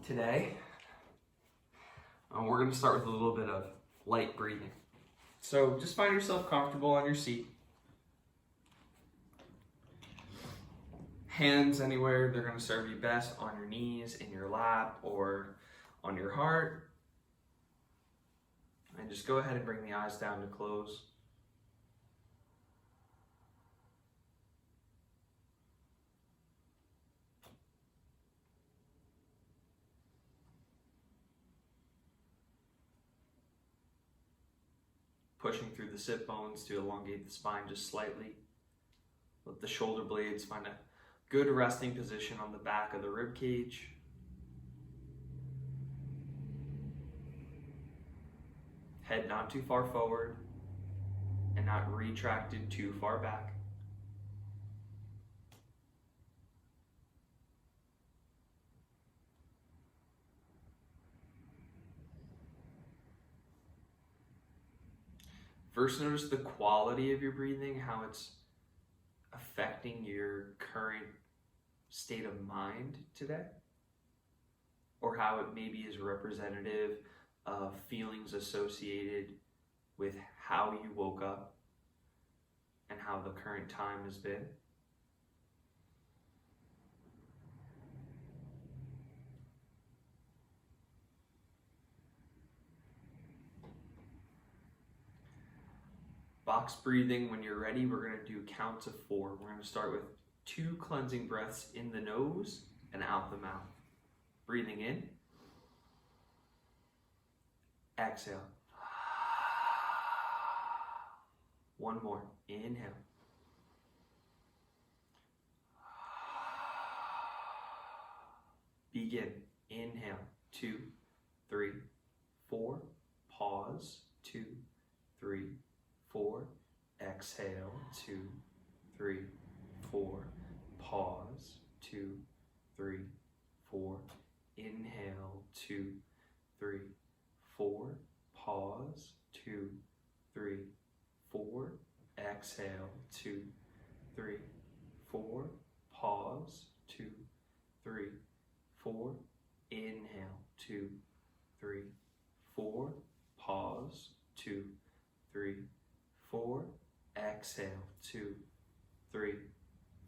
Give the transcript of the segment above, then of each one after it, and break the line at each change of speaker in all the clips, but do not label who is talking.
today. We're going to start with a little bit of light breathing. So just find yourself comfortable on your seat. Hands anywhere they're going to serve you best, on your knees, in your lap, or on your heart. And just go ahead and bring the eyes down to close. Pushing through the sit bones to elongate the spine just slightly. Let the shoulder blades find a good resting position on the back of the rib cage. Head not too far forward and not retracted too far back. First, notice the quality of your breathing, how it's affecting your current state of mind today, or how it maybe is representative of feelings associated with how you woke up and how the current time has been. Box breathing, when you're ready, we're going to do counts of 4. We're going to start with 2 cleansing breaths in the nose and out the mouth. Breathing in. Exhale. One more. Inhale. Begin. Inhale. 2, 3, 4. Pause. 2, 3, 4. Exhale. 2, 3, 4. Pause. 2, 3, 4. Inhale. 2, 3, 4. Pause. 2, 3, 4. Exhale. 2, 3, 4. Pause. 2, 3, 4. Inhale. 2, 3, 4. Pause. 2, 3, 4. Exhale. 2, 3,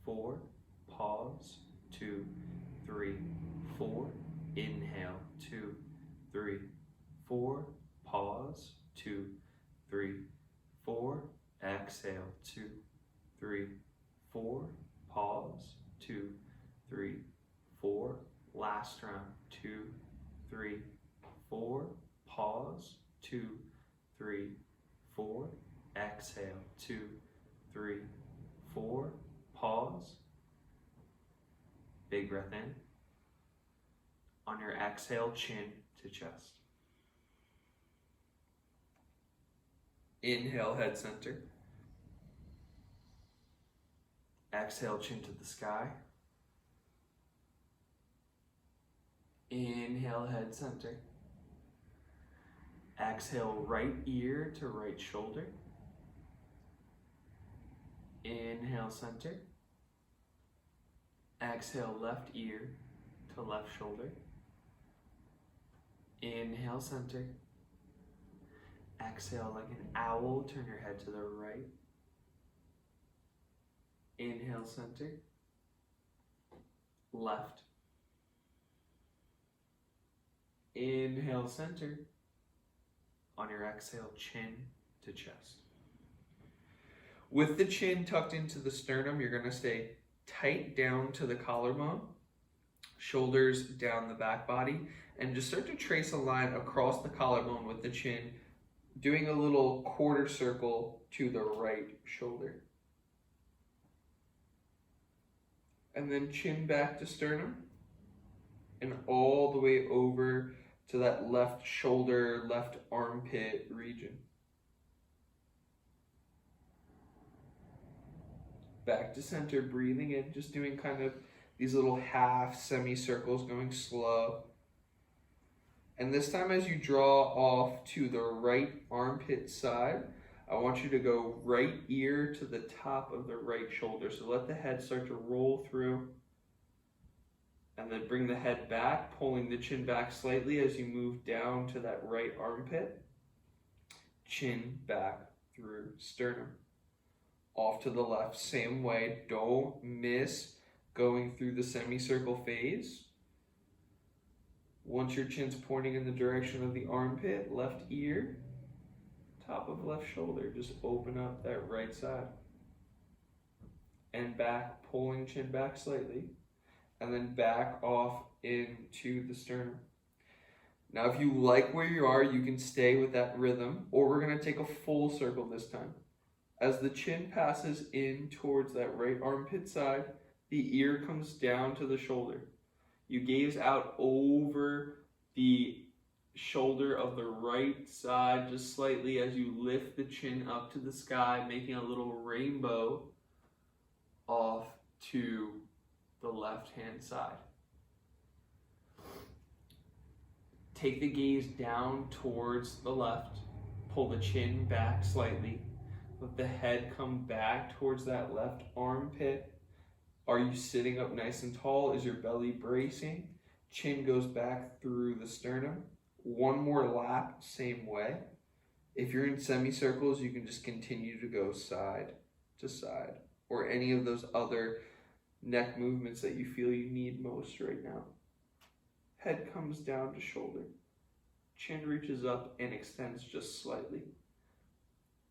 4. Pause. 2, 3, 4. Inhale. 2, 3, 4. Pause. 2, 3, 4. Exhale. 2, 3, 4. Pause. 2, 3, 4. Last round. 2, 3, 4. Pause. 2, 3, 4. Exhale. 2, 3, 4. Pause. Big breath in. On your exhale, chin to chest. Inhale, head center. Exhale, chin to the sky. Inhale, head center. Exhale, right ear to right shoulder. Inhale, center. Exhale, left ear to left shoulder. Inhale, center. Exhale, like an owl, turn your head to the right. Inhale, center. Left. Inhale, center. On your exhale, chin to chest. With the chin tucked into the sternum, you're going to stay tight down to the collarbone, shoulders down the back body, and just start to trace a line across the collarbone with the chin, doing a little quarter circle to the right shoulder. And then chin back to sternum, and all the way over to that left shoulder, left armpit region. Back to center, breathing in, just doing kind of these little half semicircles, going slow. And this time as you draw off to the right armpit side, I want you to go right ear to the top of the right shoulder. So let the head start to roll through. And then bring the head back, pulling the chin back slightly as you move down to that right armpit. Chin back through sternum. Off to the left, same way. Don't miss going through the semicircle phase. Once your chin's pointing in the direction of the armpit, left ear, top of left shoulder, just open up that right side. And back, pulling chin back slightly. And then back off into the sternum. Now if you like where you are, you can stay with that rhythm, or we're going to take a full circle this time. As the chin passes in towards that right armpit side, the ear comes down to the shoulder. You gaze out over the shoulder of the right side just slightly as you lift the chin up to the sky, making a little rainbow off to the left hand side. Take the gaze down towards the left, pull the chin back slightly, let the head come back towards that left armpit. Are you sitting up nice and tall? Is your belly bracing? Chin goes back through the sternum. One more lap, same way. If you're in semicircles, you can just continue to go side to side, or any of those other neck movements that you feel you need most right now. Head comes down to shoulder. Chin reaches up and extends just slightly.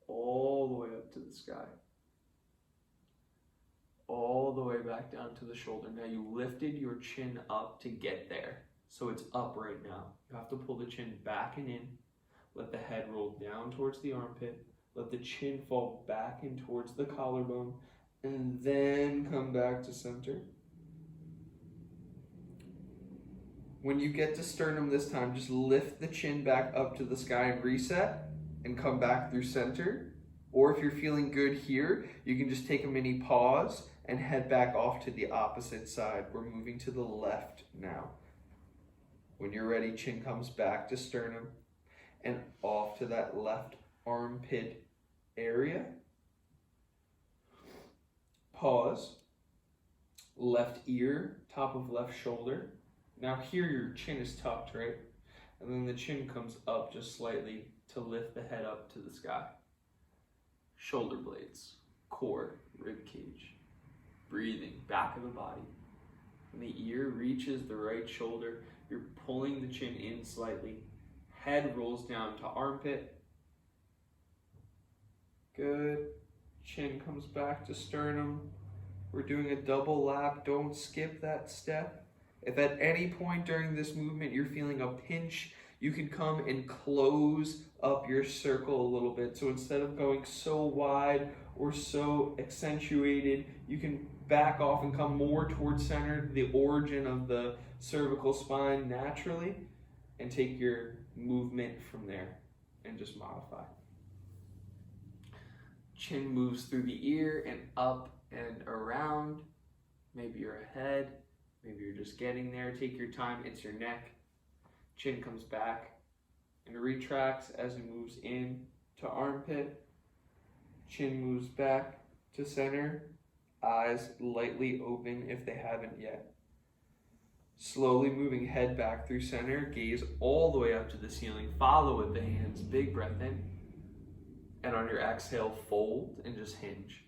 All the way up to the sky. All the way back down to the shoulder. Now you lifted your chin up to get there. So it's up right now. You have to pull the chin back and in. Let the head roll down towards the armpit. Let the chin fall back in towards the collarbone. And then come back to center. When you get to sternum this time, just lift the chin back up to the sky and reset and come back through center. Or if you're feeling good here, you can just take a mini pause and head back off to the opposite side. We're moving to the left now. When you're ready, chin comes back to sternum and off to that left armpit area. Pause. Left ear, top of left shoulder. Now here your chin is tucked, right? And then the chin comes up just slightly to lift the head up to the sky. Shoulder blades, core, rib cage. Breathing, back of the body. When the ear reaches the right shoulder, you're pulling the chin in slightly. Head rolls down to armpit. Good. Chin comes back to sternum. We're doing a double lap. Don't skip that step. If at any point during this movement you're feeling a pinch, you can come and close up your circle a little bit. So instead of going so wide or so accentuated, you can back off and come more towards center, the origin of the cervical spine naturally, and take your movement from there and just modify. Chin moves through the ear and up and around. Maybe you're ahead. Maybe you're just getting there. Take your time. It's your neck. Chin comes back and retracts as it moves in to armpit. Chin moves back to center. Eyes lightly open if they haven't yet. Slowly moving head back through center. Gaze all the way up to the ceiling. Follow with the hands. Big breath in. And on your exhale, fold and just hinge.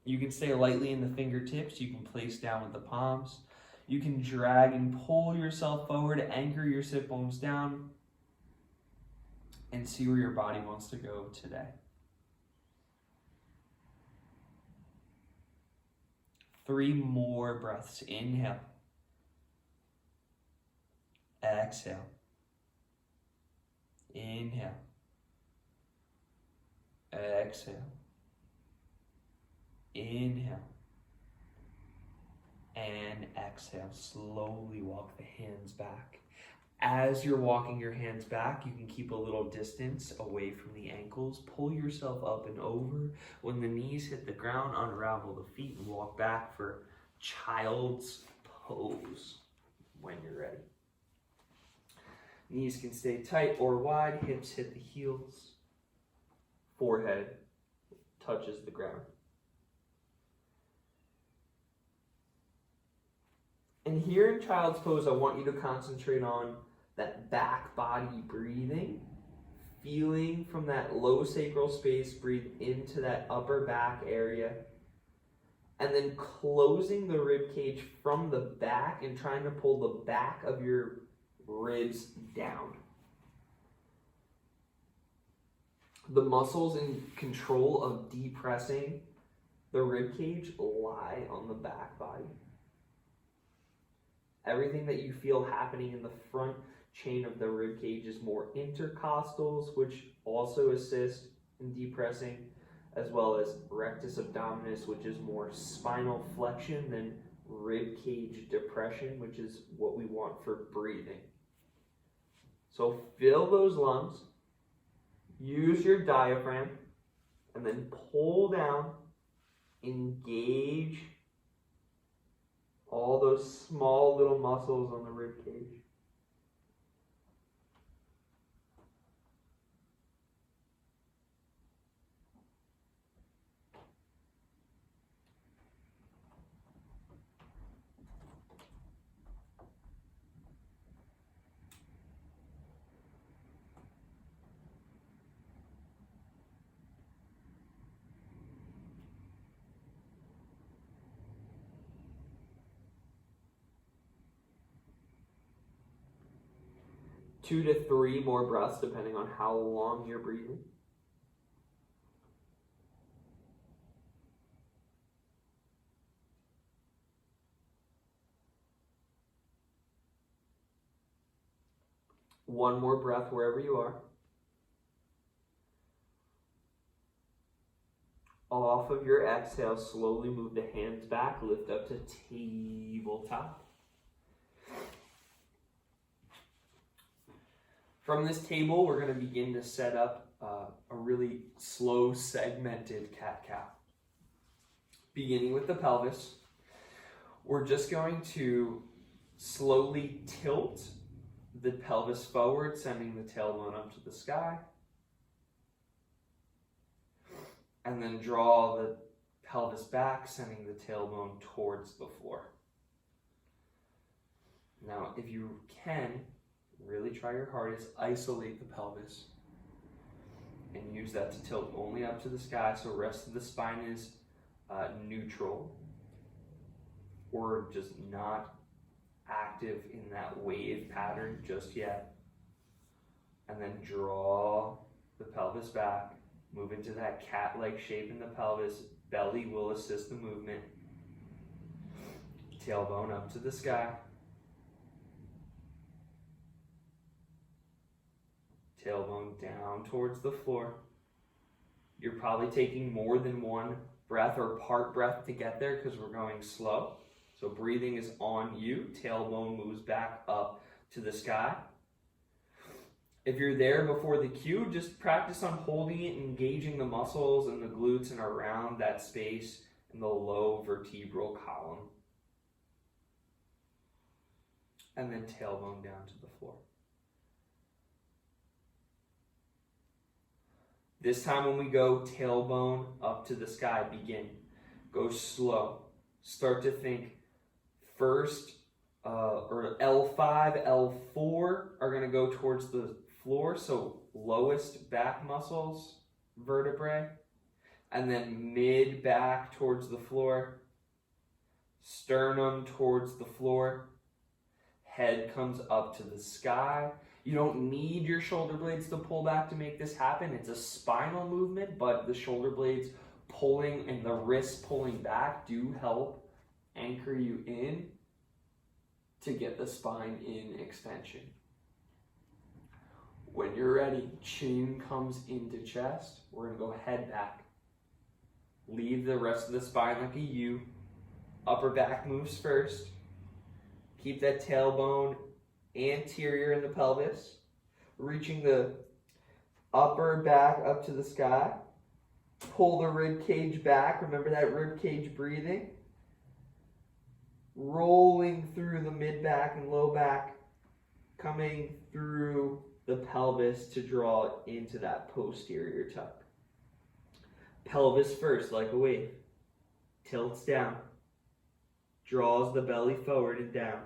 You can stay lightly in the fingertips. You can place down with the palms. You can drag and pull yourself forward, anchor your sit bones down, and see where your body wants to go today. 3 more breaths. Inhale. Exhale. Inhale. Exhale. Inhale. And exhale. Slowly walk the hands back. As you're walking your hands back, you can keep a little distance away from the ankles. Pull yourself up and over. When the knees hit the ground, unravel the feet and walk back for child's pose when you're ready. Knees can stay tight or wide. Hips hit the heels. Forehead touches the ground. And here in child's pose, I want you to concentrate on that back body breathing. Feeling from that low sacral space, breathe into that upper back area. And then closing the rib cage from the back and trying to pull the back of your ribs down. The muscles in control of depressing the rib cage lie on the back body. Everything that you feel happening in the front chain of the rib cage is more intercostals, which also assist in depressing, as well as rectus abdominis, which is more spinal flexion than rib cage depression, which is what we want for breathing. So fill those lungs, use your diaphragm, and then pull down, engage all those small little muscles on the rib cage. Two to three more breaths, depending on how long you're breathing. One more breath wherever you are. Off of your exhale, slowly move the hands back, lift up to tabletop. From this table, we're going to begin to set up a really slow, segmented cat-cow. Beginning with the pelvis, we're just going to slowly tilt the pelvis forward, sending the tailbone up to the sky. And then draw the pelvis back, sending the tailbone towards the floor. Now, if you can, really try your hardest, isolate the pelvis and use that to tilt only up to the sky so the rest of the spine is neutral or just not active in that wave pattern just yet. And then draw the pelvis back, move into that cat-like shape in the pelvis. Belly will assist the movement. Tailbone up to the sky. Tailbone down towards the floor. You're probably taking more than one breath or part breath to get there because we're going slow. So breathing is on you. Tailbone moves back up to the sky. If you're there before the cue, just practice on holding it, engaging the muscles and the glutes and around that space in the low vertebral column. And then tailbone down to the floor. This time when we go tailbone up to the sky, begin. Go slow. Start to think first, or L5, L4 are going to go towards the floor, so lowest back muscles, vertebrae, and then mid back towards the floor, sternum towards the floor, head comes up to the sky. You don't need your shoulder blades to pull back to make this happen. It's a spinal movement, but the shoulder blades pulling and the wrists pulling back do help anchor you in to get the spine in extension. When you're ready, chin comes into chest. We're going to go head back. Leave the rest of the spine like a U. Upper back moves first. Keep that tailbone anterior in the pelvis. Reaching the upper back up to the sky. Pull the rib cage back. Remember that rib cage breathing. Rolling through the mid back and low back. Coming through the pelvis to draw into that posterior tuck. Pelvis first, like a wave. Tilts down. draws the belly forward and down.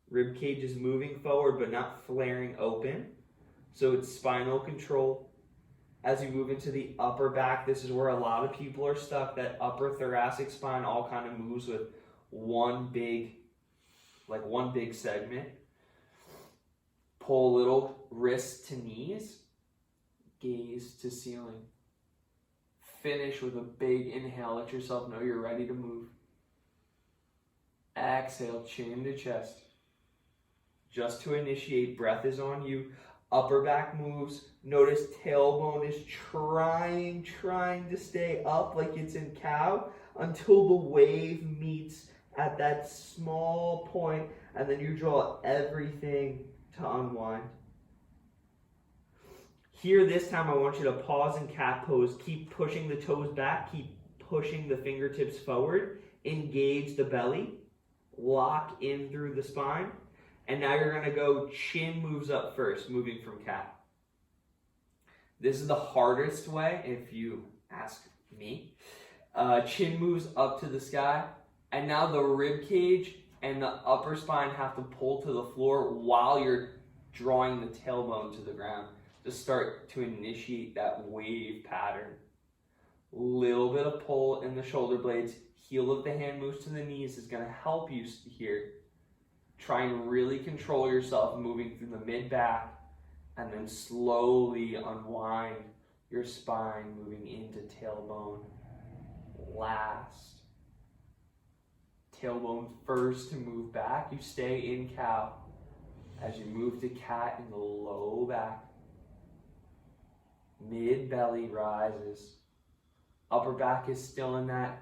Rib cage is moving forward but not flaring open, so it's spinal control. As you move into the upper back, this is where a lot of people are stuck. That upper thoracic spine all kind of moves with one big segment. Pull a little, wrist to knees, gaze to ceiling. Finish with a big inhale. Let yourself know you're ready to move. Exhale, chin to chest. Just to initiate, breath is on you. Upper back moves. Notice tailbone is trying to stay up like it's in cow until the wave meets at that small point, and then you draw everything to unwind. Here, this time, I want you to pause in cat pose. Keep pushing the toes back. Keep pushing the fingertips forward. Engage the belly. Lock in through the spine. And now you're going to go chin moves up first, moving from cat. This is the hardest way, if you ask me. Chin moves up to the sky. And now the rib cage and the upper spine have to pull to the floor while you're drawing the tailbone to the ground to start to initiate that wave pattern. Little bit of pull in the shoulder blades. Heel of the hand moves to the knees is going to help you here. Try and really control yourself moving through the mid-back, and then slowly unwind your spine moving into tailbone last. Tailbone first to move back. You stay in cow as you move to cat in the low back. Mid-belly rises. Upper back is still in that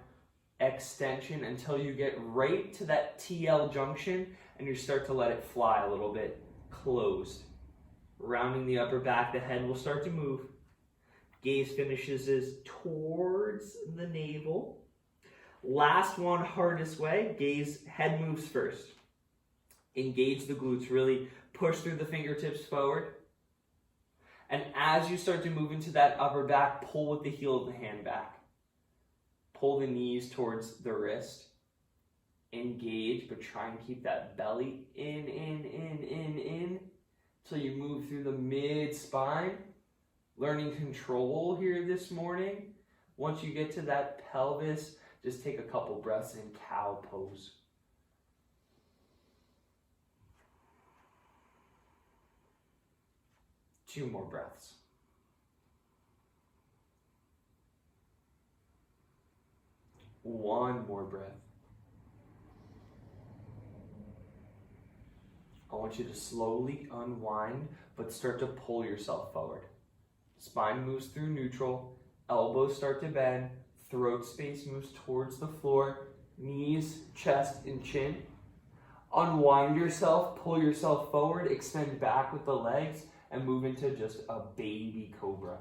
extension until you get right to that TL junction and you start to let it fly a little bit. Closed. Rounding the upper back, the head will start to move. Gaze finishes towards the navel. Last one, hardest way. Gaze, head moves first. Engage the glutes. Really push through the fingertips forward. And as you start to move into that upper back, pull with the heel of the hand back. Pull the knees towards the wrist. Engage, but try and keep that belly in, until you move through the mid-spine. Learning control here this morning. Once you get to that pelvis, just take a couple breaths in cow pose. Two more breaths. One more breath. I want you to slowly unwind, but start to pull yourself forward. Spine moves through neutral, elbows start to bend, throat space moves towards the floor, knees, chest, and chin. Unwind yourself, pull yourself forward, extend back with the legs, and move into just a baby cobra.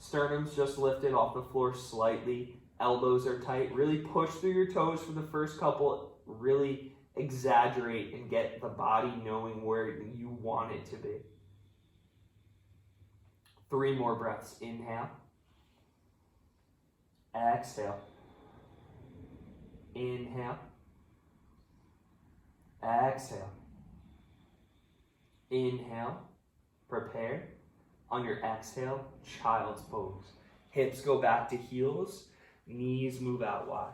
Sternum's just lifted off the floor slightly, elbows are tight. Really push through your toes for the first couple, really exaggerate and get the body knowing where you want it to be. 3 more breaths. Inhale. Exhale. Inhale. Exhale. Inhale. Prepare. On your exhale, child's pose. Hips go back to heels. Knees move out wide.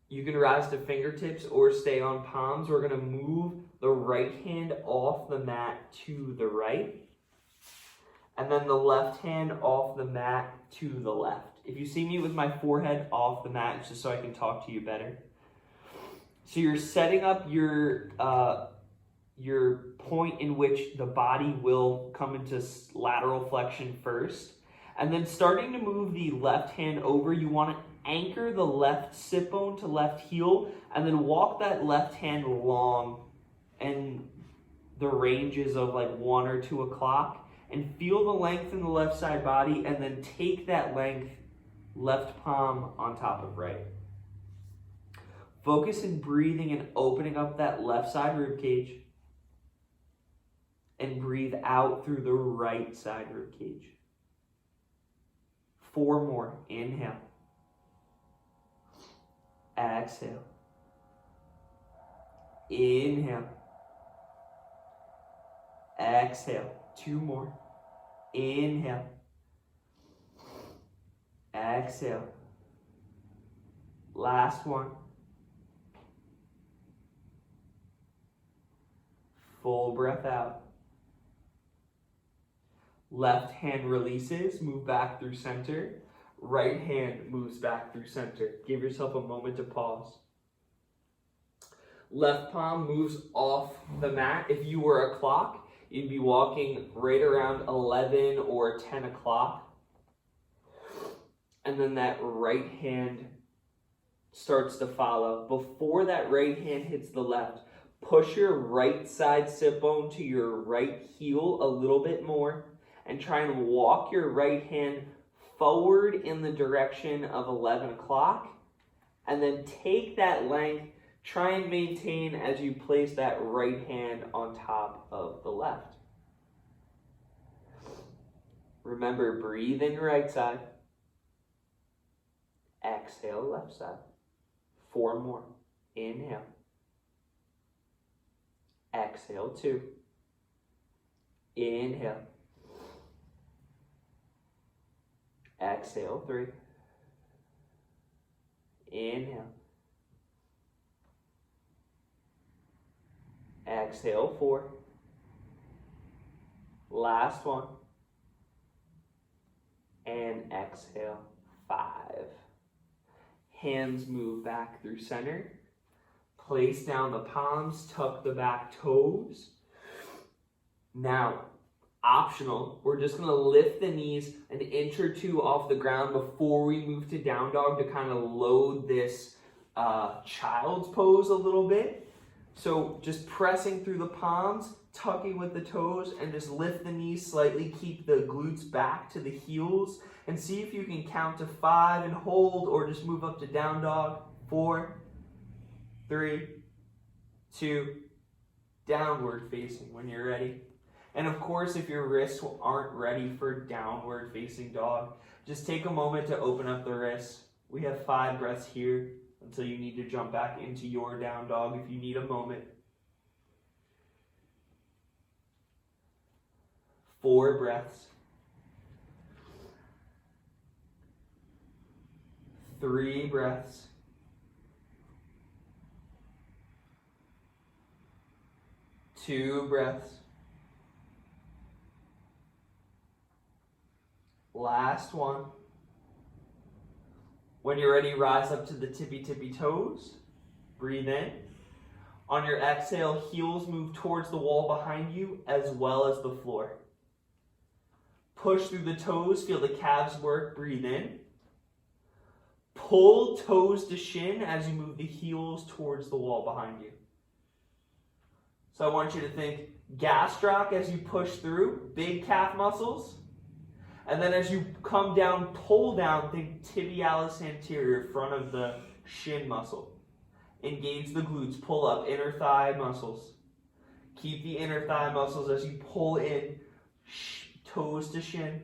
You can rise to fingertips or stay on palms. We're going to move the right hand off the mat to the right. And then the left hand off the mat to the left. If you see me with my forehead off the mat, it's just so I can talk to you better. So you're setting up your point in which the body will come into lateral flexion first. And then starting to move the left hand over, you want to anchor the left sit bone to left heel, and then walk that left hand long and the ranges of like 1 or 2 o'clock, and feel the length in the left side body, and then take that length left palm on top of right. Focus in breathing and opening up that left side rib cage, and breathe out through the right side rib cage. 4 more. Inhale. Exhale. Inhale. Exhale. 2 more. Inhale. Exhale. Last one. Full breath out. Left hand releases, move back through center. Right hand moves back through center. Give yourself a moment to pause. Left palm moves off the mat. If you were a clock, you'd be walking right around 11 or 10 o'clock. And then that right hand starts to follow. Before that right hand hits the left, push your right side sit bone to your right heel a little bit more and try and walk your right hand forward in the direction of 11 o'clock. And then take that length, try and maintain as you place that right hand on top of the left. Remember, breathe in right side. Exhale, left side. 4 more. Inhale. Exhale, 2. Inhale. Exhale, 3. Inhale. Exhale, 4. Last one. And exhale, 5. Hands move back through center. Place down the palms, tuck the back toes. Now, optional, we're just going to lift the knees an inch or 2 off the ground before we move to down dog to kind of load this child's pose a little bit. So just pressing through the palms, tucking with the toes, and just lift the knees slightly. Keep the glutes back to the heels and see if you can count to 5 and hold, or just move up to down dog. 4, 3, 2, downward facing when you're ready. And of course, if your wrists aren't ready for downward facing dog, just take a moment to open up the wrists. We have 5 breaths here until you need to jump back into your down dog if you need a moment. 4 breaths. 3 breaths. 2 breaths. Last one. When you're ready, rise up to the tippy toes. Breathe in. On your exhale, heels move towards the wall behind you as well as the floor. Push through the toes, feel the calves work. Breathe in. Pull toes to shin as you move the heels towards the wall behind you. So I want you to think gastroc as you push through, big calf muscles. And then as you come down, pull down, think tibialis anterior, front of the shin muscle. Engage the glutes, pull up, inner thigh muscles. Keep the inner thigh muscles as you pull in, toes to shin.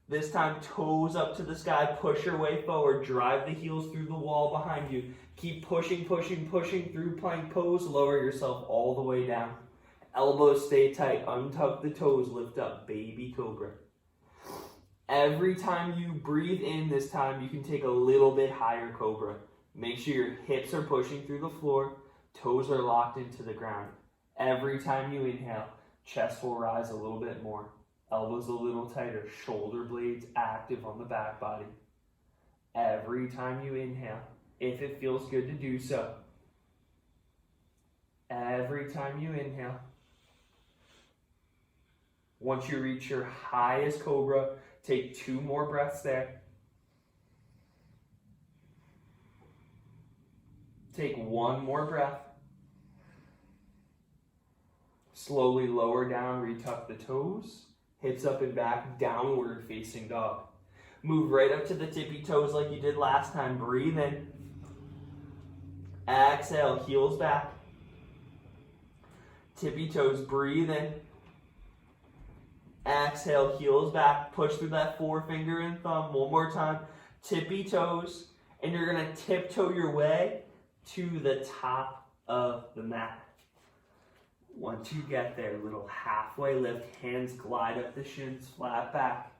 This time, toes up to the sky, push your way forward, drive the heels through the wall behind you. Keep pushing through plank pose, lower yourself all the way down. Elbows stay tight, untuck the toes, lift up, baby cobra. Every time you breathe in this time, you can take a little bit higher cobra. Make sure your hips are pushing through the floor, toes are locked into the ground. Every time you inhale, chest will rise a little bit more. Elbows a little tighter, shoulder blades active on the back body. Every time you inhale, if it feels good to do so. Every time you inhale. Once you reach your highest cobra, take 2 more breaths there. Take 1 more breath. Slowly lower down, retuck the toes. Hips up and back, downward facing dog. Move right up to the tippy toes like you did last time. Breathe in. Exhale, heels back. Tippy toes, breathe in. Exhale, heels back. Push through that forefinger and thumb. 1 more time. Tippy toes.
And you're gonna tiptoe your way to the top of the mat. Once you get there, little halfway lift, hands glide up the shins, flat back.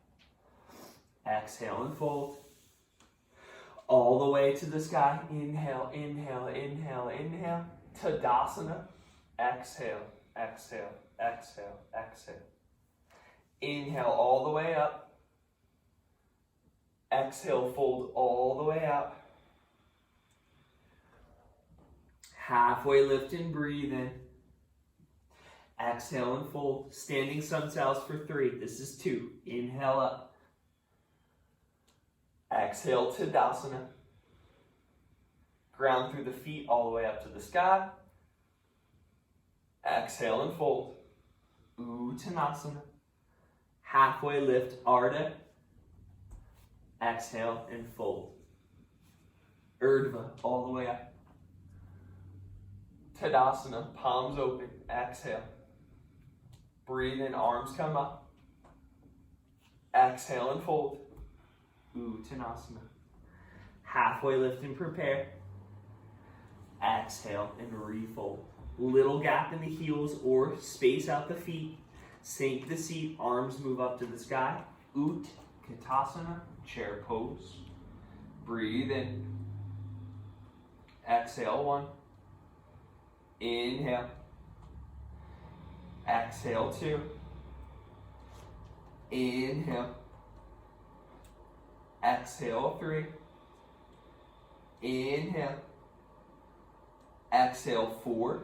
Exhale and fold. All the way to the sky. Inhale, inhale, inhale, inhale. Tadasana. Exhale, exhale, exhale, exhale. Inhale all the way up. Exhale, fold all the way out. Halfway lift and breathe in. Exhale and fold. Standing sun sals for 3. This is 2. Inhale up. Exhale, Tadasana. Ground through the feet all the way up to the sky. Exhale and fold. Uttanasana. Halfway lift, Ardha. Exhale and fold. Urdhva, all the way up. Tadasana, palms open. Exhale. Breathe in, arms come up. Exhale and fold. Uttanasana. Halfway lift and prepare. Exhale and refold. Little gap in the heels or space out the feet. Sink the seat, arms move up to the sky. Utkatasana, chair pose. Breathe in. Exhale, 1. Inhale. Exhale, 2. Inhale. Exhale, 3. Inhale. Exhale, 4.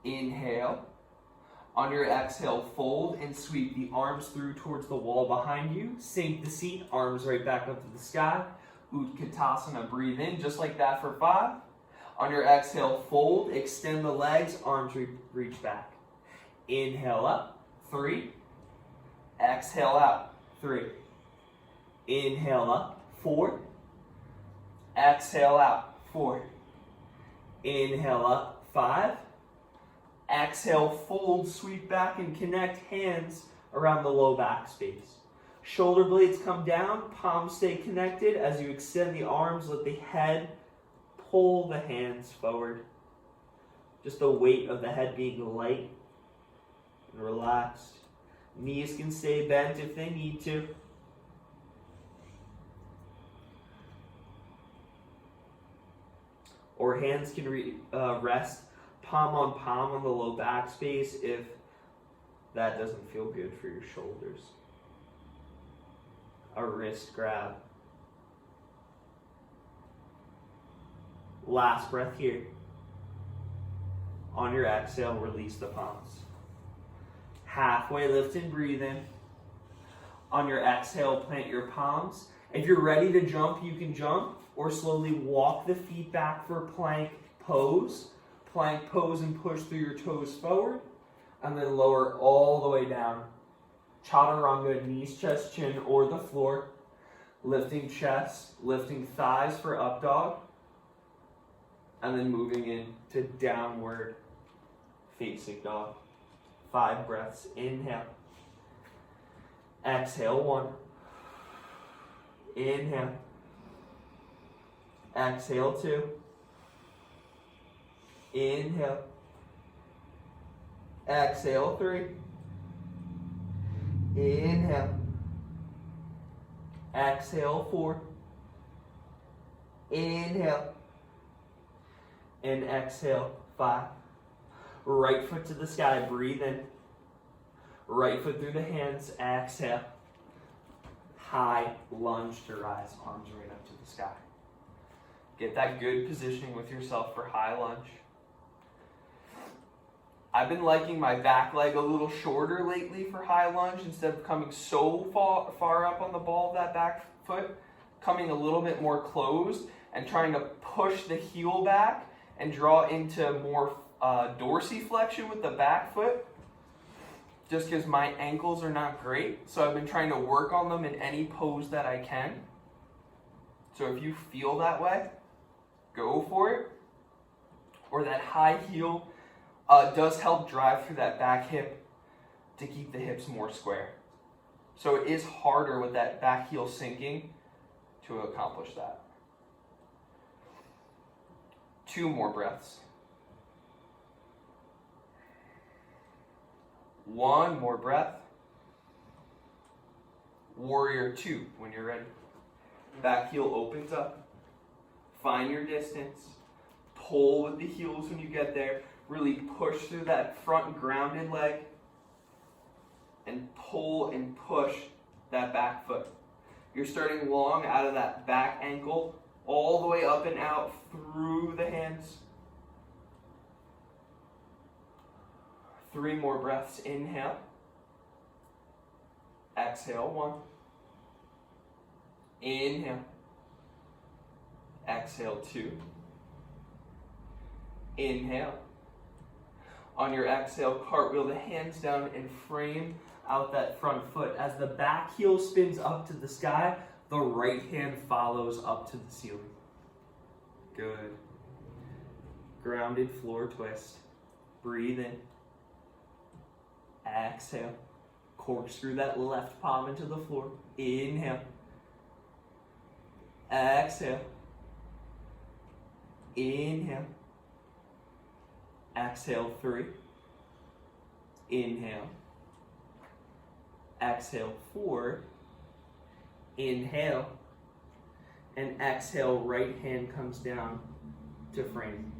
Inhale. On your exhale, fold and sweep the arms through towards the wall behind you. Sink the seat, arms right back up to the sky. Utkatasana, breathe in just like that for 5. On your exhale, fold, extend the legs, arms reach back. Inhale up, 3. Exhale out, 3. Inhale up, 4. Exhale out, 4. Inhale up, 5. Exhale, fold, sweep back and connect hands around the low back space. Shoulder blades come down, palms stay connected. As you extend the arms, let the head pull the hands forward. Just the weight of the head being light and relaxed. Knees can stay bent if they need to. Or hands can rest palm on the low back space if that doesn't feel good for your shoulders. A wrist grab. Last breath here. On your exhale, release the palms. Halfway lift and breathe in. On your exhale, plant your palms. If you're ready to jump, you can jump, or slowly walk the feet back for plank pose. Plank pose and push through your toes forward, and then lower all the way down. Chaturanga, knees, chest, chin, or the floor. Lifting chest, lifting thighs for up dog, and then moving into downward facing dog. 5 breaths. Inhale. Exhale, 1. Inhale. Exhale, 2. Inhale. Exhale, 3. Inhale. Exhale, 4. Inhale. And exhale, 5. Right foot to the sky, breathe in. Right foot through the hands, exhale. High lunge to rise, arms right up to the sky. Get that good positioning with yourself for high lunge. I've been liking my back leg a little shorter lately for high lunge instead of coming so far up on the ball of that back foot, coming a little bit more closed and trying to push the heel back and draw into more dorsiflexion with the back foot, just because my ankles are not great. So I've been trying to work on them in any pose that I can. So if you feel that way, go for it. Or that high heel does help drive through that back hip to keep the hips more square. So it is harder with that back heel sinking to accomplish that. 2 more breaths. 1 more breath. Warrior 2 when you're ready. Back heel opens up. Find your distance. Pull with the heels when you get there. Really push through that front grounded leg. And pull and push that back foot. You're starting long out of that back ankle, all the way up and out through the hands. 3 more breaths. Inhale. Exhale. 1. Inhale. Exhale. 2. Inhale. On your exhale, cartwheel the hands down and frame out that front foot. As the back heel spins up to the sky, the right hand follows up to the ceiling. Good. Grounded floor twist. Breathe in. Exhale. Corkscrew that left palm into the floor. Inhale. Exhale. Inhale. Exhale. 3. Inhale. Exhale. 4. Inhale. And exhale, right hand comes down to frame.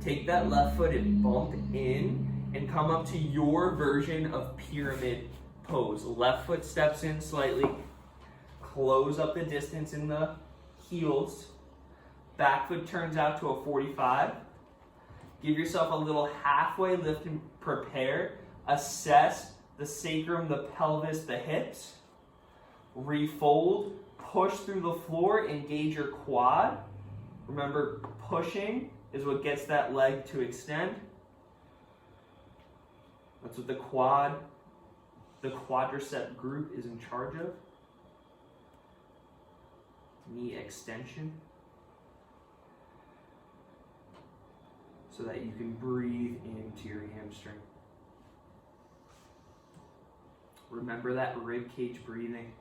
Take that left foot and bump in and come up to your version of pyramid pose. Left foot steps in slightly. Close up the distance in the heels. Back foot turns out to a 45. Give yourself a little halfway lift and prepare. Assess the sacrum, the pelvis, the hips. Refold. Push through the floor. Engage your quad. Remember, pushing is what gets that leg to extend. That's what the quadricep group is in charge of. Knee extension. So that you can breathe into your hamstring. Remember that rib cage breathing.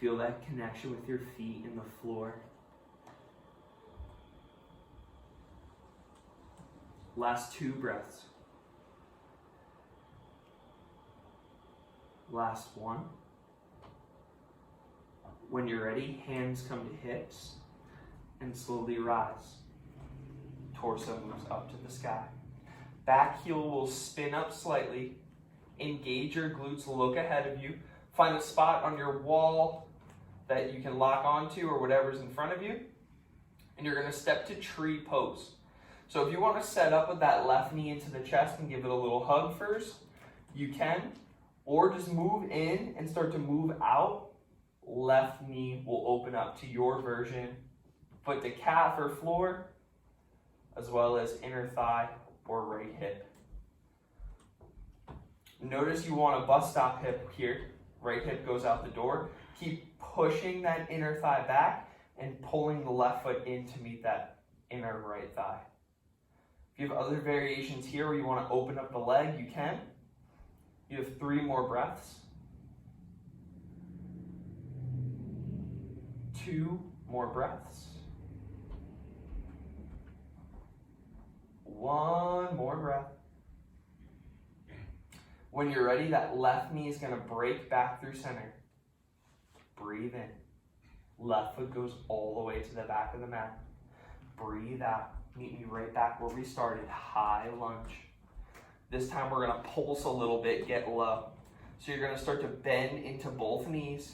Feel that connection with your feet in the floor. Last 2 breaths. Last 1. When you're ready, hands come to hips and slowly rise. Torso moves up to the sky. Back heel will spin up slightly. Engage your glutes, look ahead of you. Find a spot on your wall that you can lock onto or whatever's in front of you. And you're going to step to tree pose. So if you want to set up with that left knee into the chest and give it a little hug first, you can. Or just move in and start to move out. Left knee will open up to your version. Foot to calf or floor, as well as inner thigh or right hip. Notice you want a bus stop hip here. Right hip goes out the door. Keep pushing that inner thigh back and pulling the left foot in to meet that inner right thigh. If you have other variations here where you want to open up the leg, you can. You have 3 more breaths. 2 more breaths. 1 more breath. When you're ready, that left knee is going to break back through center. Breathe in. Left foot goes all the way to the back of the mat. Breathe out. Meet me right back where we started. High lunge. This time we're going to pulse a little bit, get low. So you're going to start to bend into both knees.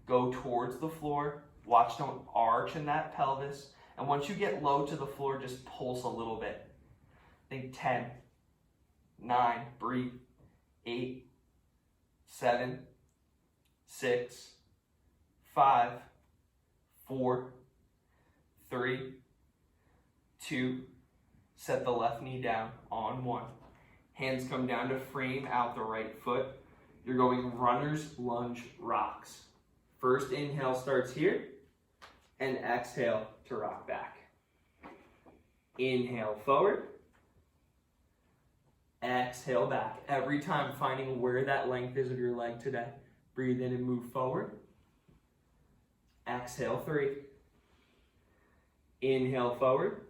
Go towards the floor. Watch, don't arch in that pelvis. And once you get low to the floor, just pulse a little bit. Think 10, 9, breathe, 8, 7, 6, 5, 4, 3, 2, set the left knee down on 1. Hands come down to frame out the right foot. You're going runner's lunge rocks. First inhale starts here, and exhale to rock back. Inhale forward. Exhale back. Every time finding where that length is of your leg today. Breathe in and move forward. Exhale, 3. Inhale, forward.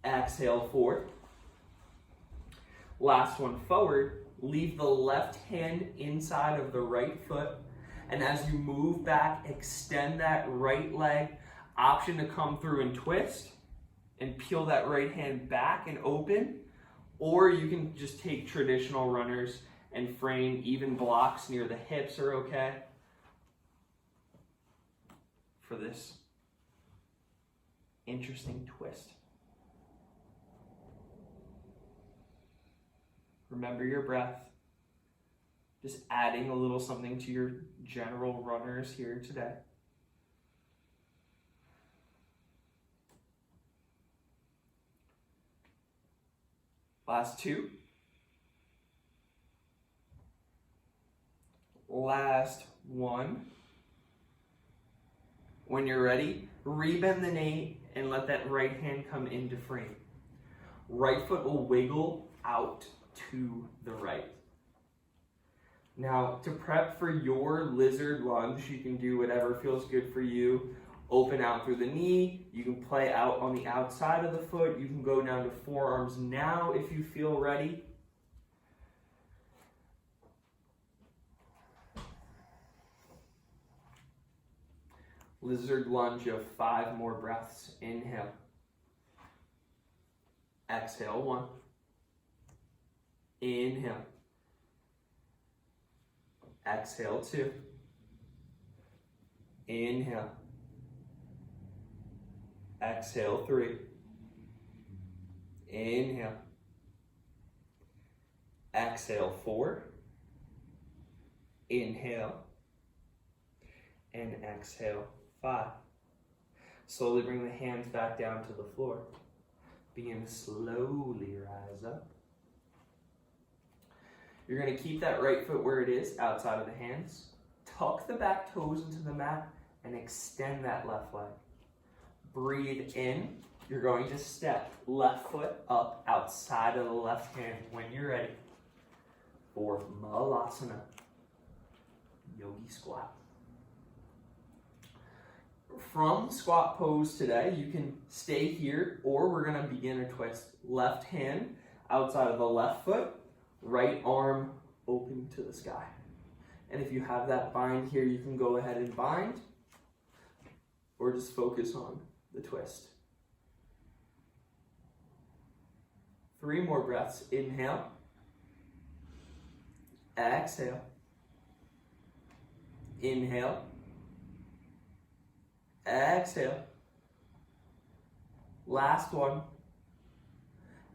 Exhale, 4. Last one, forward. Leave the left hand inside of the right foot. And as you move back, extend that right leg. Option to come through and twist and peel that right hand back and open. Or you can just take traditional runners and frame. Even blocks near the hips are okay for this interesting twist. Remember your breath. Just adding a little something to your general runners here today. Last 2. Last 1. When you're ready, rebend the knee and let that right hand come into frame. Right foot will wiggle out to the right. Now, to prep for your lizard lunge, you can do whatever feels good for you. Open out through the knee. You can play out on the outside of the foot. You can go down to forearms now if you feel ready. Lizard lunge of 5 more breaths. Inhale. Exhale, 1. Inhale. Exhale, 2. Inhale. Exhale, 3. Inhale. Exhale, 4. Inhale. And exhale, 5. Slowly bring the hands back down to the floor. Begin to slowly rise up. You're going to keep that right foot where it is, outside of the hands. Tuck the back toes into the mat and extend that left leg. Breathe in. You're going to step left foot up outside of the left hand when you're ready for Malasana, yogi squat. From squat pose today, you can stay here, or we're going to begin a twist. Left hand outside of the left foot, right arm open to the sky. And if you have that bind here, you can go ahead and bind, or just focus on the twist. 3 more breaths. Inhale. Exhale. Inhale. Exhale. Last one.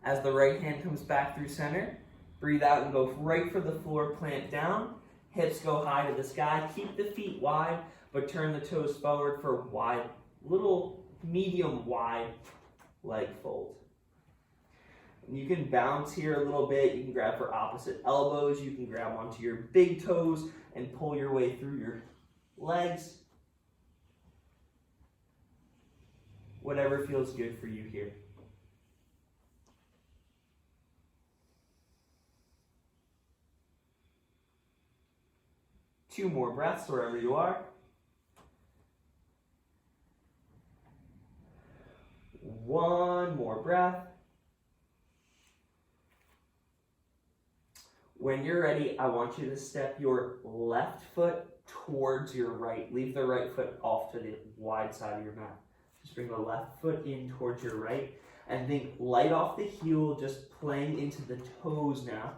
As the right hand comes back through center, breathe out and go right for the floor, plant down. Hips go high to the sky. Keep the feet wide, but turn the toes forward for wide, little medium wide leg fold. And you can bounce here a little bit. You can grab for opposite elbows. You can grab onto your big toes and pull your way through your legs. Whatever feels good for you here. Two more breaths wherever you are. One more breath. When you're ready, I want you to step your left foot towards your right. Leave the right foot off to the wide side of your mat. Just bring the left foot in towards your right. And think light off the heel, just playing into the toes now.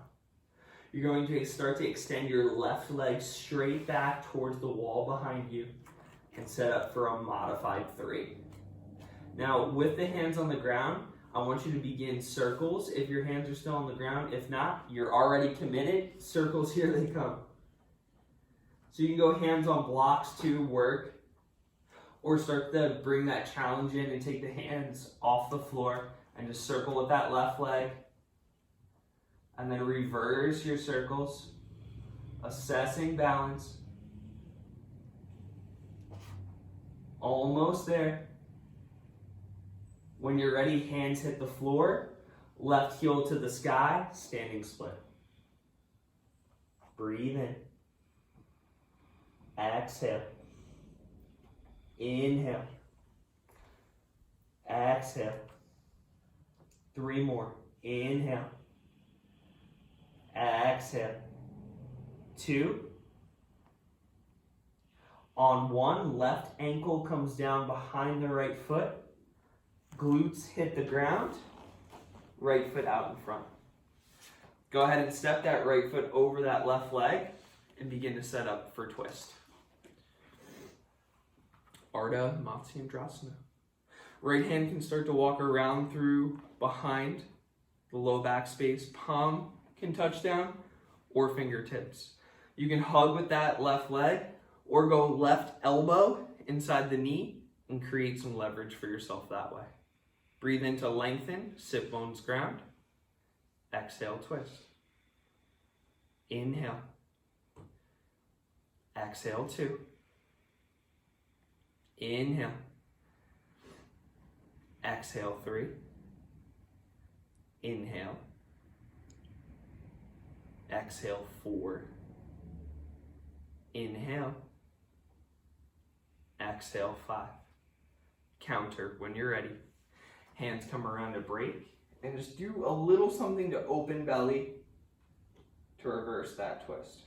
You're going to start to extend your left leg straight back towards the wall behind you and set up for a modified 3. Now, with the hands on the ground, I want you to begin circles if your hands are still on the ground. If not, you're already committed. Circles, here they come. So you can go hands on blocks to work, or start to bring that challenge in and take the hands off the floor and just circle with that left leg. And then reverse your circles, assessing balance. Almost there. When you're ready, hands hit the floor, left heel to the sky, standing split. Breathe in. Exhale. Inhale. Exhale. 3 more. Inhale. Exhale. 2. On 1, left ankle comes down behind the right foot. Glutes hit the ground. Right foot out in front. Go ahead and step that right foot over that left leg and begin to set up for twist. Ardha Matsyendrasana. Right hand can start to walk around through behind the low back space. Palm can touch down or fingertips. You can hug with that left leg or go left elbow inside the knee and create some leverage for yourself that way. Breathe in to lengthen, sit bones ground. Exhale, twist. Inhale. Exhale, 2. Inhale. Exhale, 3. Inhale. Exhale, 4. Inhale. Exhale, 5. Counter when you're ready. Hands come around to break. And just do a little something to open belly to reverse that twist.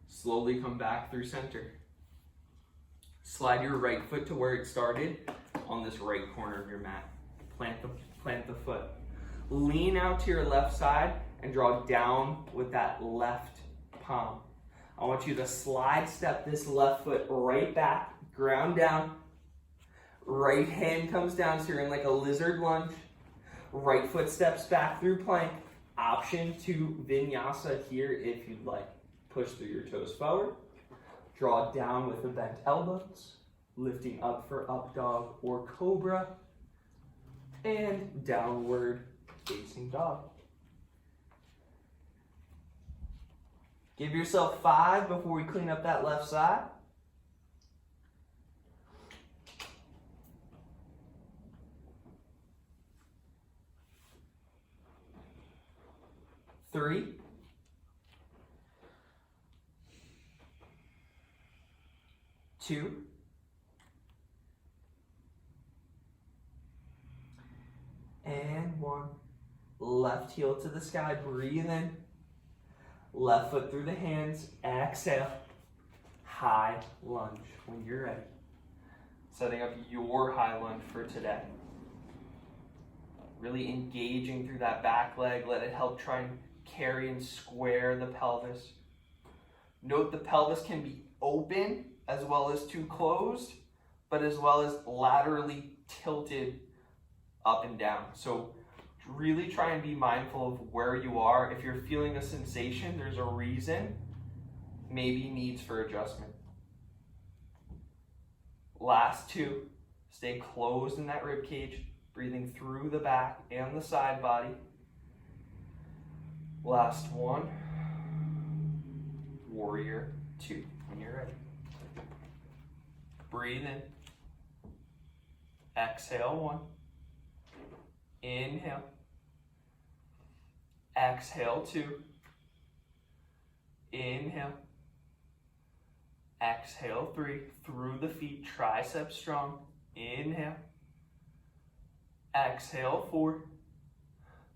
Slowly come back through center. Slide your right foot to where it started on this right corner of your mat. Plant the foot. Lean out to your left side and draw down with that left palm. I want you to slide step this left foot right back, ground down. Right hand comes down so you're in like a lizard lunge. Right foot steps back through plank. Option to vinyasa here if you'd like. Push through your toes forward. Draw down with the bent elbows. Lifting up for up dog or cobra. And downward facing dog. Give yourself 5 before we clean up that left side. 3. 2. And 1. Left heel to the sky, breathe in. Left foot through the hands, exhale. High lunge when you're ready. Setting up your high lunge for today. Really engaging through that back leg. Let it help try and carry and square the pelvis. Note the pelvis can be open as well as too closed, but as well as laterally tilted up and down. So really try and be mindful of where you are. If you're feeling a sensation, there's a reason, maybe needs for adjustment. Last 2, stay closed in that rib cage, breathing through the back and the side body. Last 1, warrior 2, when you're ready. Breathe in. Exhale 1. Inhale. Exhale 2. Inhale. Exhale 3. Through the feet, triceps strong. Inhale. Exhale 4.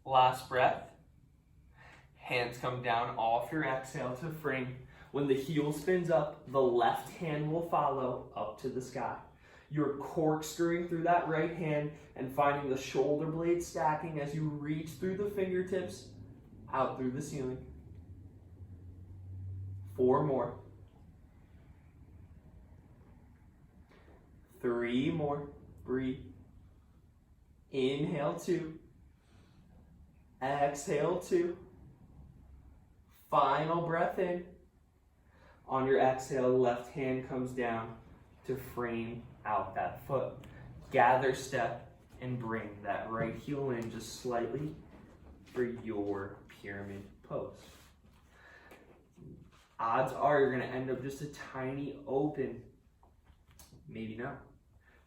Last breath. Hands come down off your exhale to frame. When the heel spins up, the left hand will follow up to the sky. You're corkscrewing through that right hand and finding the shoulder blades stacking as you reach through the fingertips out through the ceiling. 4 more. 3 more. Breathe. Inhale 2. Exhale 2. Final breath in. On your exhale, left hand comes down to frame out that foot. Gather step and bring that right heel in just slightly for your pyramid pose. Odds are you're going to end up just a tiny open. Maybe not.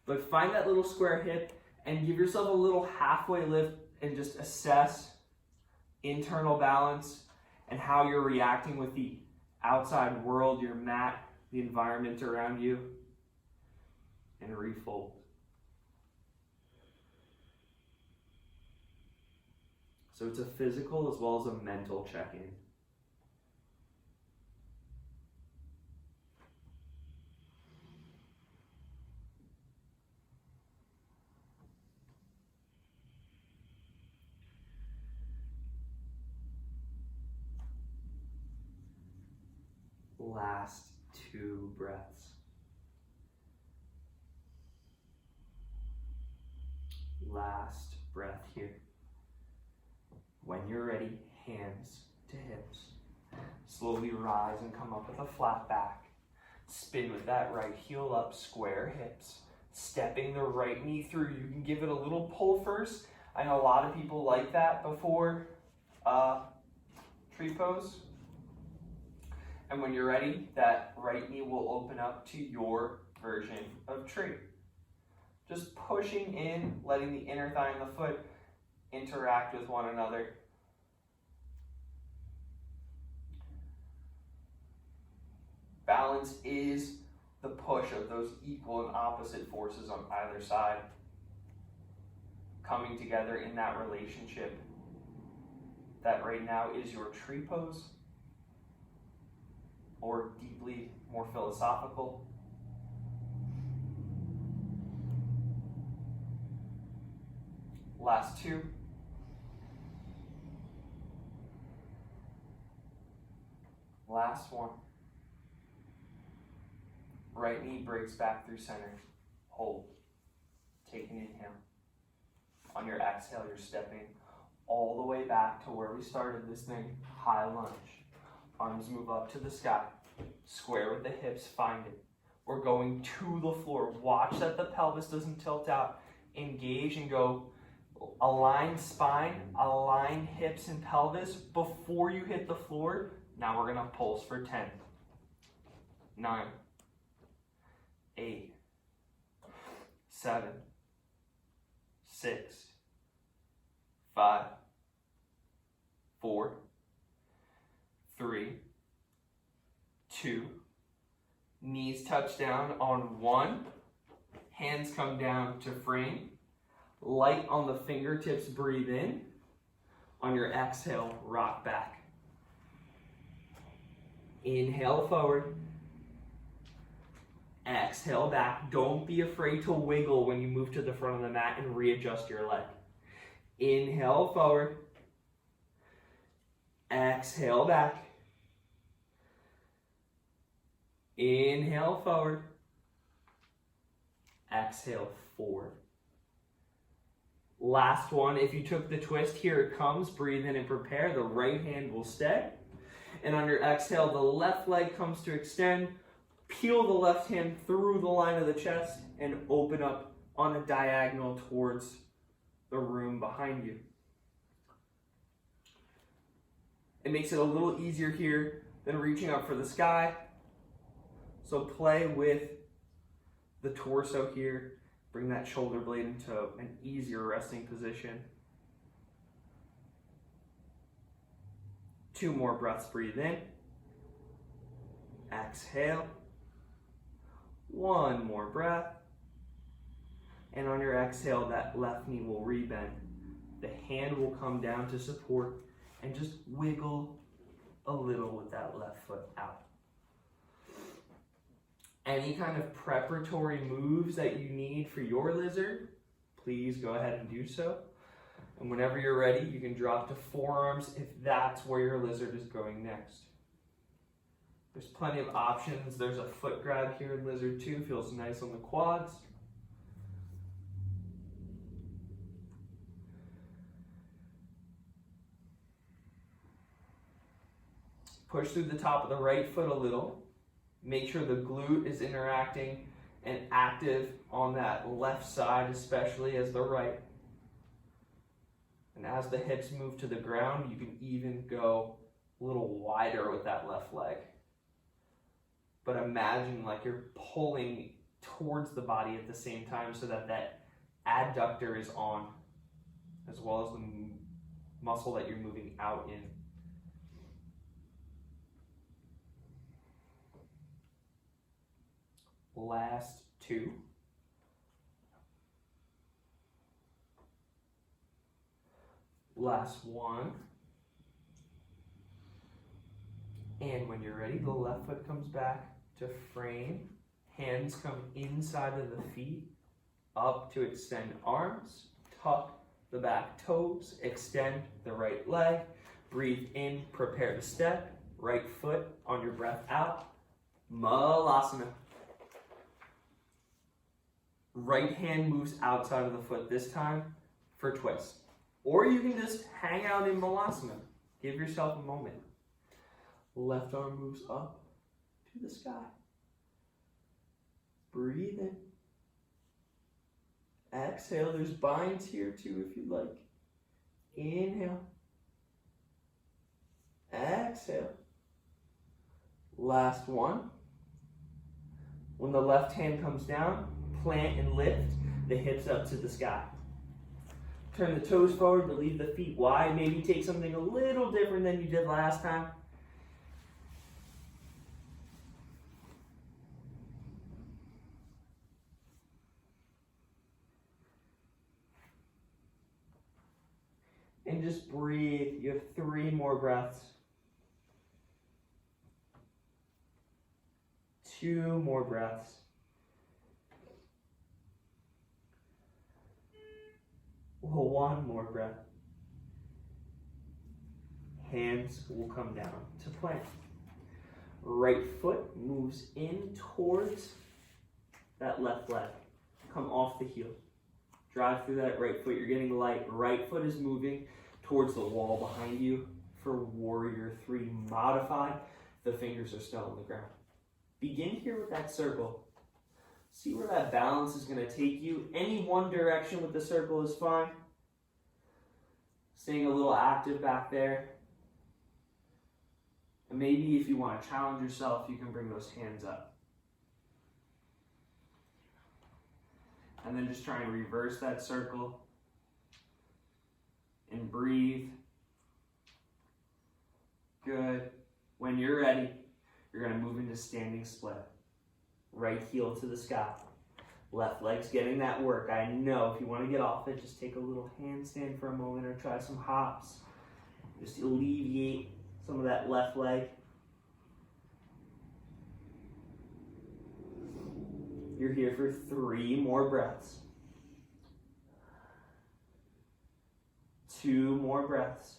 But find that little square hip and give yourself a little halfway lift and just assess internal balance and how you're reacting with the outside world, your mat, the environment around you, and refold. So it's a physical as well as a mental check-in. Last 2 breaths. Last breath here. When you're ready, hands to hips. Slowly rise and come up with a flat back. Spin with that right heel up, square hips. Stepping the right knee through. You can give it a little pull first. I know a lot of people like that before tree pose. And when you're ready, that right knee will open up to your version of tree. Just pushing in, letting the inner thigh and the foot interact with one another. Balance is the push of those equal and opposite forces on either side coming together in that relationship that right now is your tree pose, or deeply more philosophical. Last 2. Last 1. Right knee breaks back through center. Hold. Take an inhale. On your exhale, you're stepping all the way back to where we started this thing. High lunge. Arms move up to the sky. Square with the hips, find it. We're going to the floor. Watch that the pelvis doesn't tilt out. Engage and go. Align spine, align hips and pelvis before you hit the floor. Now we're gonna pulse for 10, 9, 8, 7, 6, 5, 4, 3, 2, knees touch down on 1, hands come down to frame. Light on the fingertips, breathe in. On your exhale, rock back. Inhale forward. Exhale back. Don't be afraid to wiggle when you move to the front of the mat and readjust your leg. Inhale forward. Exhale back. Inhale forward. Exhale forward. Last one, if you took the twist, here it comes. Breathe in and prepare. The right hand will stay. And on your exhale, the left leg comes to extend. Peel the left hand through the line of the chest and open up on a diagonal towards the room behind you. It makes it a little easier here than reaching up for the sky. So play with the torso here. Bring that shoulder blade into an easier resting position. 2 more breaths, breathe in. Exhale. 1 more breath. And on your exhale, that left knee will rebend. The hand will come down to support and just wiggle a little with that left foot out. Any kind of preparatory moves that you need for your lizard, please go ahead and do so. And whenever you're ready, you can drop to forearms if that's where your lizard is going next. There's plenty of options. There's a foot grab here in Lizard 2, feels nice on the quads. Push through the top of the right foot a little. Make sure the glute is interacting and active on that left side, especially as the right. And as the hips move to the ground, you can even go a little wider with that left leg. But imagine like you're pulling towards the body at the same time so that that adductor is on, as well as the muscle that you're moving out in. Last 2. Last 1. And when you're ready, the left foot comes back to frame. Hands come inside of the feet, up to extend arms. Tuck the back toes, extend the right leg. Breathe in, prepare to step. Right foot on your breath out. Malasana. Right hand moves outside of the foot this time for twist. Or you can just hang out in Malasana. Give yourself a moment. Left arm moves up to the sky. Breathe in. Exhale. There's binds here too if you'd like. Inhale. Exhale. Last one. When the left hand comes down, plant and lift the hips up to the sky. Turn the toes forward to leave the feet wide. Maybe take something a little different than you did last time. And just breathe. You have 3 more breaths. 2 more breaths. Well, 1 more breath. Hands will come down to plank. Right foot moves in towards that left leg. Come off the heel. Drive through that right foot. You're getting light. Right foot is moving towards the wall behind you for Warrior 3 modified. The fingers are still on the ground. Begin here with that circle. See where that balance is going to take you. Any one direction with the circle is fine. Staying a little active back there. And maybe if you want to challenge yourself, you can bring those hands up. And then just try and reverse that circle. And breathe. Good. When you're ready, you're going to move into standing split. Right heel to the sky. Left leg's getting that work. I know if you want to get off it, just take a little handstand for a moment or try some hops. Just alleviate some of that left leg. You're here for 3 more breaths. 2 more breaths.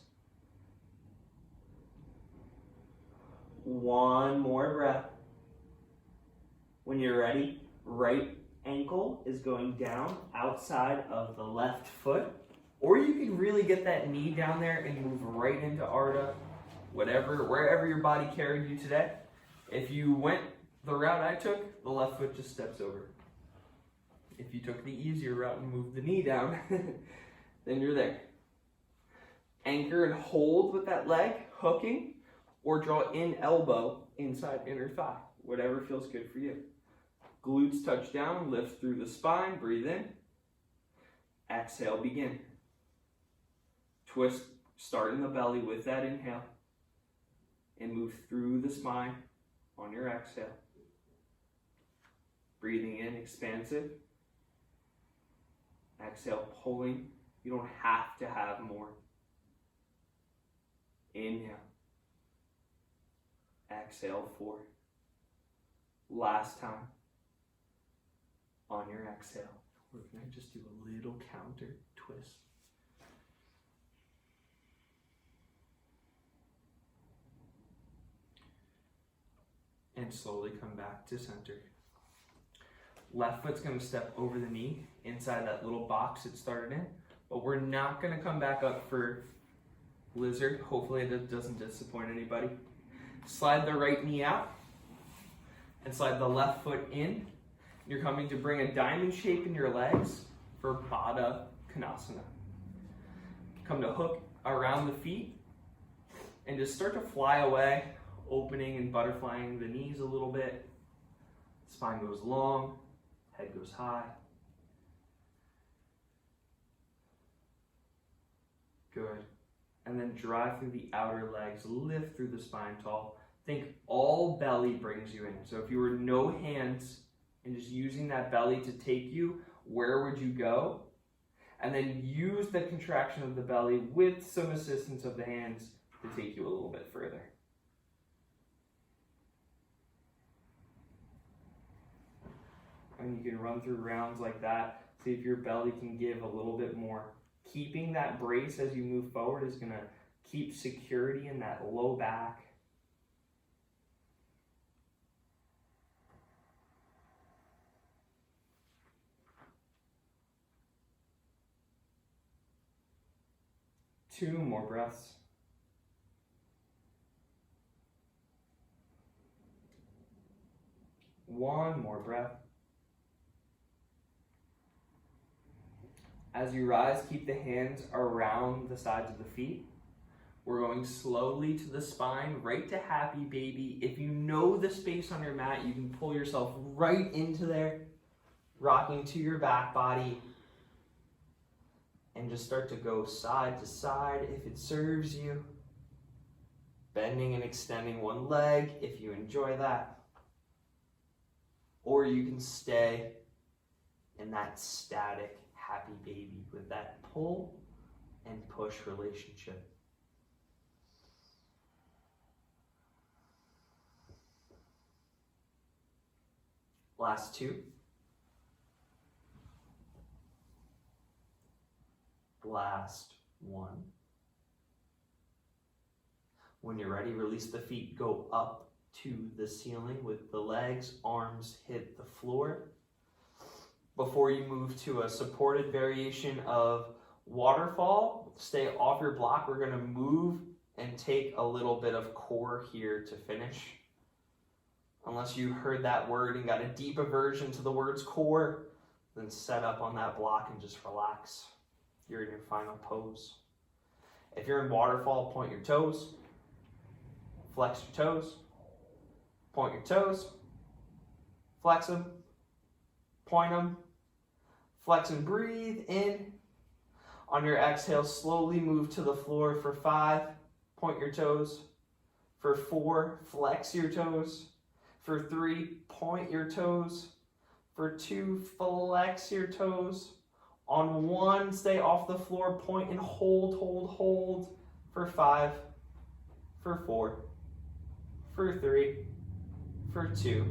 1 more breath. When you're ready, right ankle is going down outside of the left foot. Or you can really get that knee down there and move right into Ardha, wherever your body carried you today. If you went the route I took, the left foot just steps over. If you took the easier route and moved the knee down, then you're there. Anchor and hold with that leg, hooking, or draw in elbow inside inner thigh, whatever feels good for you. Glutes touch down, lift through the spine, breathe in. Exhale, begin. Twist, start in the belly with that inhale. And move through the spine on your exhale. Breathing in, expansive. Exhale, pulling. You don't have to have more. Inhale. Exhale, 4. Last time. On your exhale, we're going to just do a little counter twist. And slowly come back to center. Left foot's going to step over the knee inside that little box it started in, but we're not going to come back up for lizard. Hopefully it doesn't disappoint anybody. Slide the right knee out and slide the left foot in. You're coming to bring a diamond shape in your legs for Baddha Konasana. Come to hook around the feet and just start to fly away, opening and butterflying the knees a little bit. Spine goes long, head goes high. Good. And then drive through the outer legs, lift through the spine tall. Think all belly brings you in. So if you were no hands and just using that belly to take you. Where would you go? And then use the contraction of the belly with some assistance of the hands to take you a little bit further. And you can run through rounds like that. See if your belly can give a little bit more. Keeping that brace as you move forward is going to keep security in that low back. Two more breaths. One more breath. As you rise, keep the hands around the sides of the feet. We're going slowly to the spine, right to happy baby. If you know the space on your mat, you can pull yourself right into there, rocking to your back body. And just start to go side to side if it serves you. Bending and extending one leg if you enjoy that. Or you can stay in that static happy baby with that pull and push relationship. Last two. Last one. When you're ready, release the feet, go up to the ceiling with the legs, arms hit the floor. Before you move to a supported variation of waterfall, stay off your block. We're going to move and take a little bit of core here to finish. Unless you heard that word and got a deep aversion to the words core, then set up on that block and just relax. You're in your final pose. If you're in waterfall, point your toes, flex your toes, point your toes, flex them, point them, flex and breathe in. On your exhale, slowly move to the floor for 5, point your toes. For 4, flex your toes. For 3, point your toes. For 2, flex your toes. On 1, stay off the floor, point and hold, hold, hold. For 5, for 4, for 3, for 2.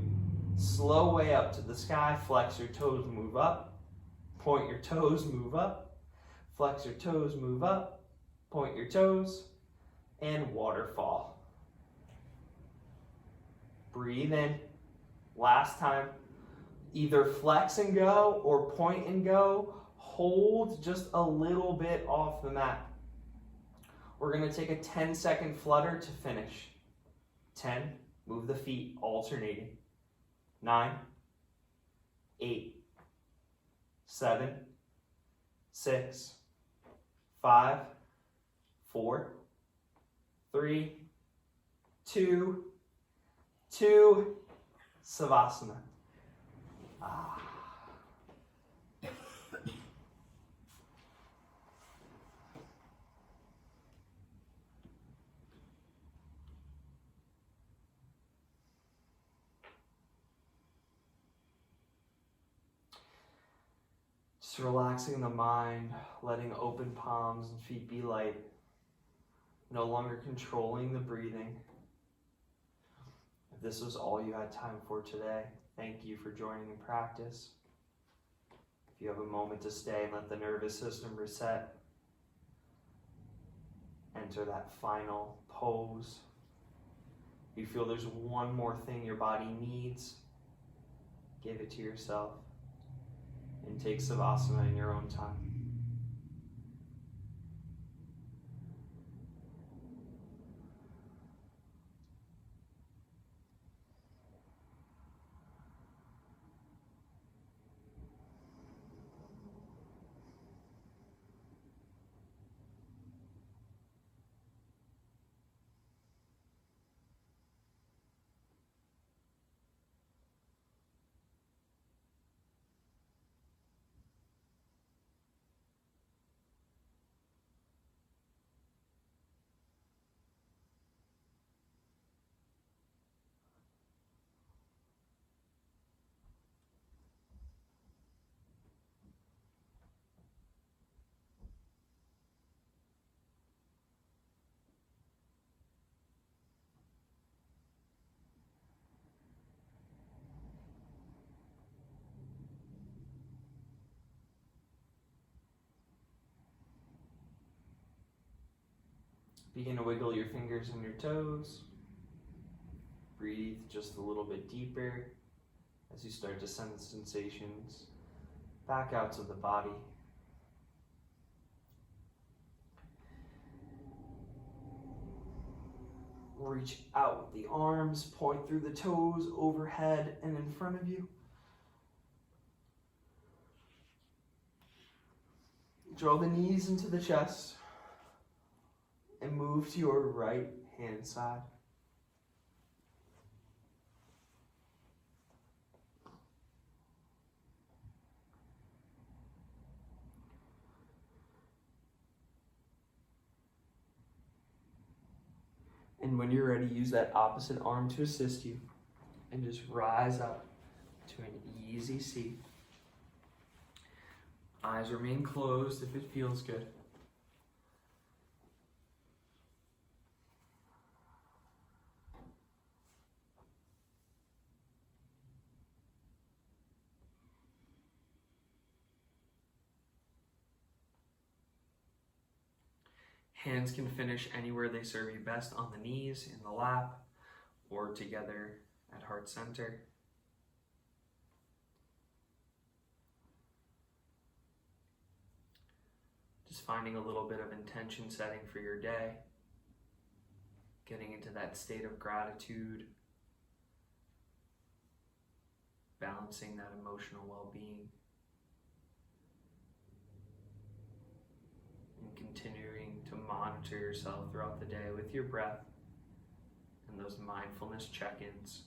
Slow way up to the sky, flex your toes, move up. Point your toes, move up. Flex your toes, move up. Point your toes, and waterfall. Breathe in. Last time. Either flex and go or point and go. Hold just a little bit off the mat. We're going to take a 10-second flutter to finish. 10, move the feet alternating. 9, 8, 7, 6, 5, 4, 3, 2, Savasana. Just relaxing the mind, letting open palms and feet be light. No longer controlling the breathing. If this was all you had time for today, thank you for joining in practice. If you have a moment to stay and let the nervous system reset, enter that final pose. You feel there's one more thing your body needs, give it to yourself. And take Savasana in your own time. Begin to wiggle your fingers and your toes. Breathe just a little bit deeper as you start to send the sensations back out to the body. Reach out with the arms, point through the toes, overhead and in front of you. Draw the knees into the chest and move to your right hand side. And when you're ready, use that opposite arm to assist you and just rise up to an easy seat. Eyes remain closed if it feels good. Hands can finish anywhere they serve you best, on the knees, in the lap, or together at heart center. Just finding a little bit of intention setting for your day, getting into that state of gratitude, balancing that emotional well-being, and continuing to monitor yourself throughout the day with your breath and those mindfulness check-ins.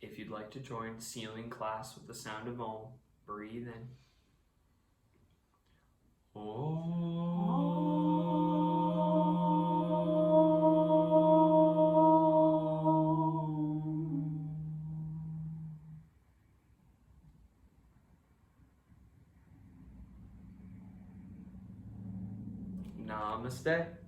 If you'd like to join ceiling class with the sound of Om, breathe in. Om. Namaste.